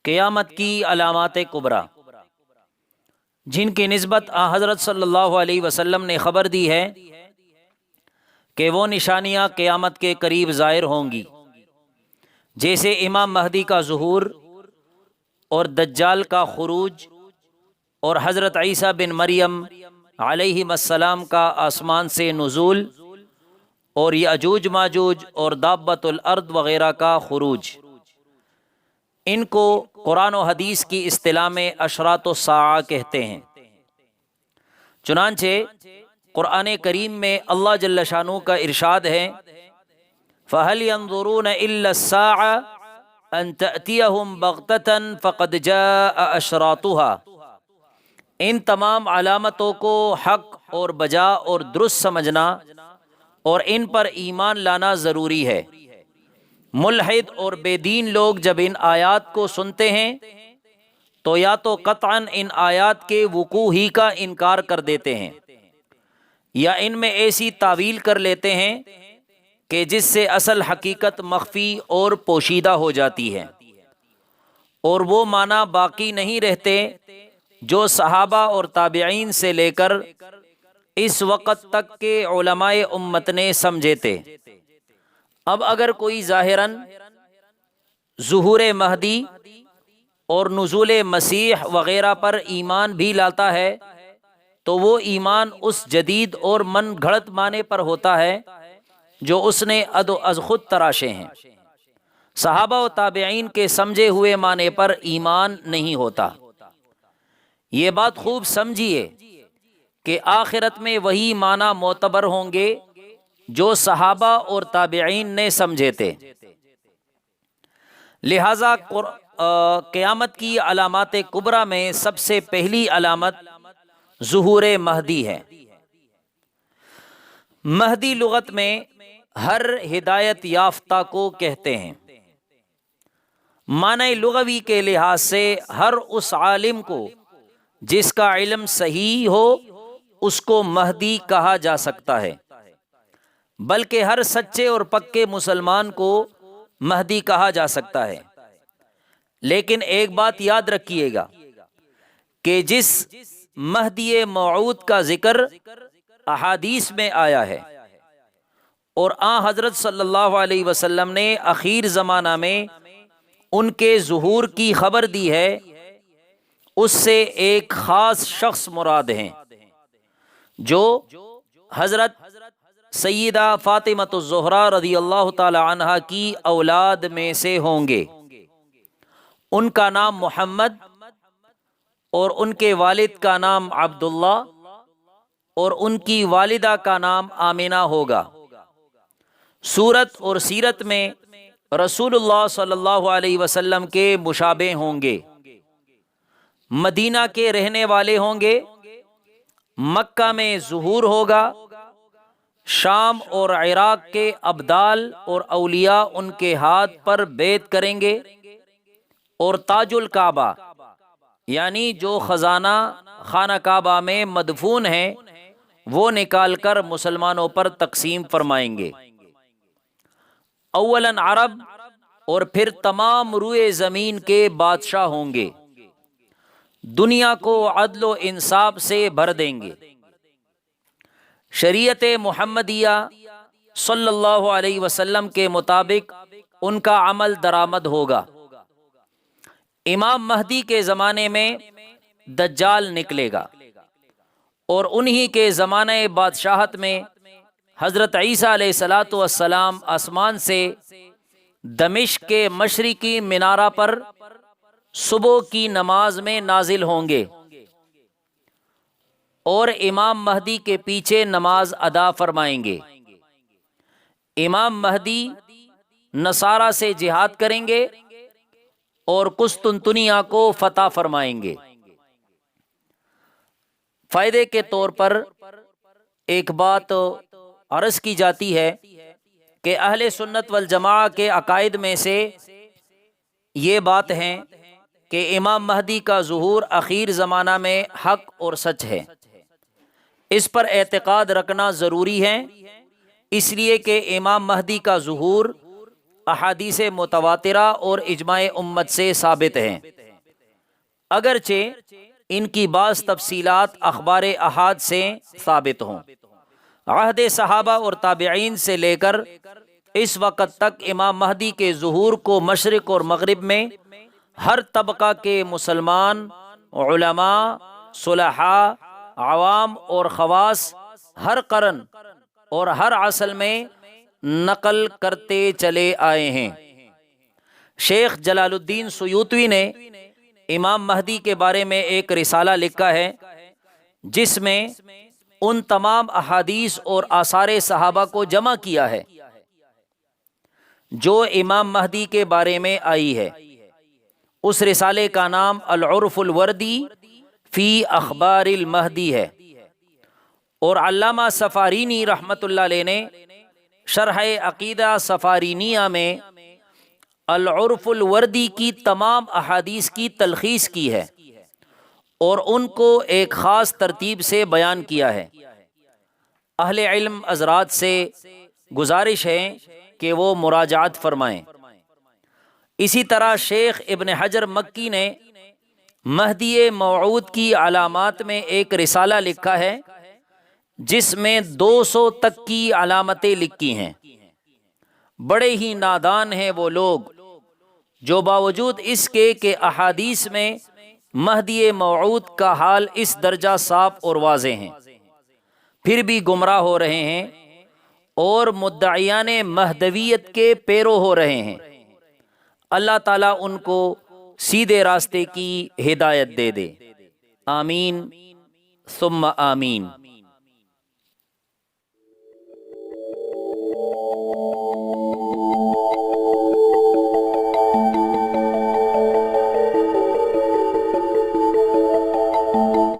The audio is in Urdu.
قیامت کی علامات کبریٰ جن کی نسبت حضرت صلی اللہ علیہ وسلم نے خبر دی ہے کہ وہ نشانیاں قیامت کے قریب ظاہر ہوں گی، جیسے امام مہدی کا ظہور اور دجال کا خروج اور حضرت عیسیٰ بن مریم علیہ السلام کا آسمان سے نزول اور یاجوج ماجوج اور دابۃ الارض وغیرہ کا خروج۔ ان کو قرآن و حدیث کی اصطلاح میں اشراط الساعہ کہتے ہیں۔ چنانچہ قرآن کریم میں اللہ جل شانہ کا ارشاد ہے فَهَلْ يَنظُرُونَ إِلَّا السَّاعَةَ أَن تَأْتِيَهُمْ بَغْتَةً فَقَدْ جَاءَ أَشْرَاطُهَا۔ ان تمام علامتوں کو حق اور بجا اور درست سمجھنا اور ان پر ایمان لانا ضروری ہے۔ ملحد اور بے دین لوگ جب ان آیات کو سنتے ہیں تو یا تو قطعاً ان آیات کے وقوع ہی کا انکار کر دیتے ہیں، یا ان میں ایسی تعویل کر لیتے ہیں کہ جس سے اصل حقیقت مخفی اور پوشیدہ ہو جاتی ہے، اور وہ معنی باقی نہیں رہتے جو صحابہ اور تابعین سے لے کر اس وقت تک کے علماء امت نے سمجھے تھے۔ اب اگر کوئی ظاہراً ظہور مہدی اور نزول مسیح وغیرہ پر ایمان بھی لاتا ہے تو وہ ایمان اس جدید اور من گھڑت معنی پر ہوتا ہے جو اس نے از خود تراشے ہیں۔ صحابہ و تابعین کے سمجھے ہوئے معنی پر ایمان نہیں ہوتا۔ یہ بات خوب سمجھیے کہ آخرت میں وہی معنی معتبر ہوں گے جو صحابہ اور تابعین نے سمجھے تھے۔ لہذا قیامت کی علامات کبریٰ میں سب سے پہلی علامت ظہور مہدی ہے۔ مہدی لغت میں ہر ہدایت یافتہ کو کہتے ہیں۔ معنی لغوی کے لحاظ سے ہر اس عالم کو جس کا علم صحیح ہو اس کو مہدی کہا جا سکتا ہے، بلکہ ہر سچے اور پکے مسلمان کو مہدی کہا جا سکتا ہے۔ لیکن ایک بات یاد رکھیے گا کہ جس مہدی موعود کا ذکر احادیث میں آیا ہے اور حضرت صلی اللہ علیہ وسلم نے اخیر زمانہ میں ان کے ظہور کی خبر دی ہے، اس سے ایک خاص شخص مراد ہیں جو حضرت سیدہ فاطمۃ الزہرا رضی اللہ تعالی عنہا کی اولاد میں سے ہوں گے۔ ان کا نام محمد اور ان کے والد کا نام عبداللہ اور ان کی والدہ کا نام آمنہ ہوگا۔ صورت اور سیرت میں رسول اللہ صلی اللہ علیہ وسلم کے مشابہ ہوں گے، مدینہ کے رہنے والے ہوں گے، مکہ میں ظہور ہوگا، شام اور عراق کے ابدال اور اولیاء ان کے ہاتھ پر بیعت کریں گے، اور تاج الکعبہ یعنی جو خزانہ خانہ کعبہ میں مدفون ہیں وہ نکال کر مسلمانوں پر تقسیم فرمائیں گے۔ اولاً عرب اور پھر تمام روئے زمین کے بادشاہ ہوں گے، دنیا کو عدل و انصاف سے بھر دیں گے۔ شریعت محمدیہ صلی اللہ علیہ وسلم کے مطابق ان کا عمل درآمد ہوگا۔ امام مہدی کے زمانے میں دجال نکلے گا، اور انہی کے زمانہ بادشاہت میں حضرت عیسیٰ علیہ السلام آسمان سے دمشق کے مشرقی مینارہ پر صبح کی نماز میں نازل ہوں گے اور امام مہدی کے پیچھے نماز ادا فرمائیں گے۔ امام مہدی نصارہ سے جہاد کریں گے اور قسطنطنیہ کو فتح فرمائیں گے۔ فائدے کے طور پر ایک بات عرض کی جاتی ہے کہ اہل سنت والجماعہ کے عقائد میں سے یہ بات ہے کہ امام مہدی کا ظہور اخیر زمانہ میں حق اور سچ ہے۔ اس پر اعتقاد رکھنا ضروری ہے، اس لیے کہ امام مہدی کا ظہور احادیث متواترہ اور اجماع امت سے ثابت ہیں، اگرچہ ان کی بعض تفصیلات اخبار احاد سے ثابت ہوں۔ عہد صحابہ اور تابعین سے لے کر اس وقت تک امام مہدی کے ظہور کو مشرق اور مغرب میں ہر طبقہ کے مسلمان، علماء، صلحاء، عوام اور خواص ہر قرن اور ہر عصر میں نقل کرتے چلے آئے ہیں۔ شیخ جلال الدین سیوطوی نے امام مہدی کے بارے میں ایک رسالہ لکھا ہے جس میں ان تمام احادیث اور آثار صحابہ کو جمع کیا ہے جو امام مہدی کے بارے میں آئی ہے۔ اس رسالے کا نام العرف الوردی فی اخبار المہدی ہے، اور علامہ سفارینی رحمۃ اللہ علیہ نے شرح عقیدہ سفارینیہ میں العرف الوردی کی تمام احادیث کی تلخیص کی ہے اور ان کو ایک خاص ترتیب سے بیان کیا ہے۔ اہل علم حضرات سے گزارش ہے کہ وہ مراجعت فرمائیں۔ اسی طرح شیخ ابن حجر مکی نے مہدی موعود کی علامات میں ایک رسالہ لکھا ہے جس میں 200 تک کی علامتیں لکھی ہیں۔ بڑے ہی نادان ہیں وہ لوگ جو باوجود اس کے کہ احادیث میں مہدی موعود کا حال اس درجہ صاف اور واضح ہیں، پھر بھی گمراہ ہو رہے ہیں اور مدعیان مہدویت کے پیرو ہو رہے ہیں۔ اللہ تعالیٰ ان کو سیدھے راستے کی ہدایت دے دے، آمین ثم آمین۔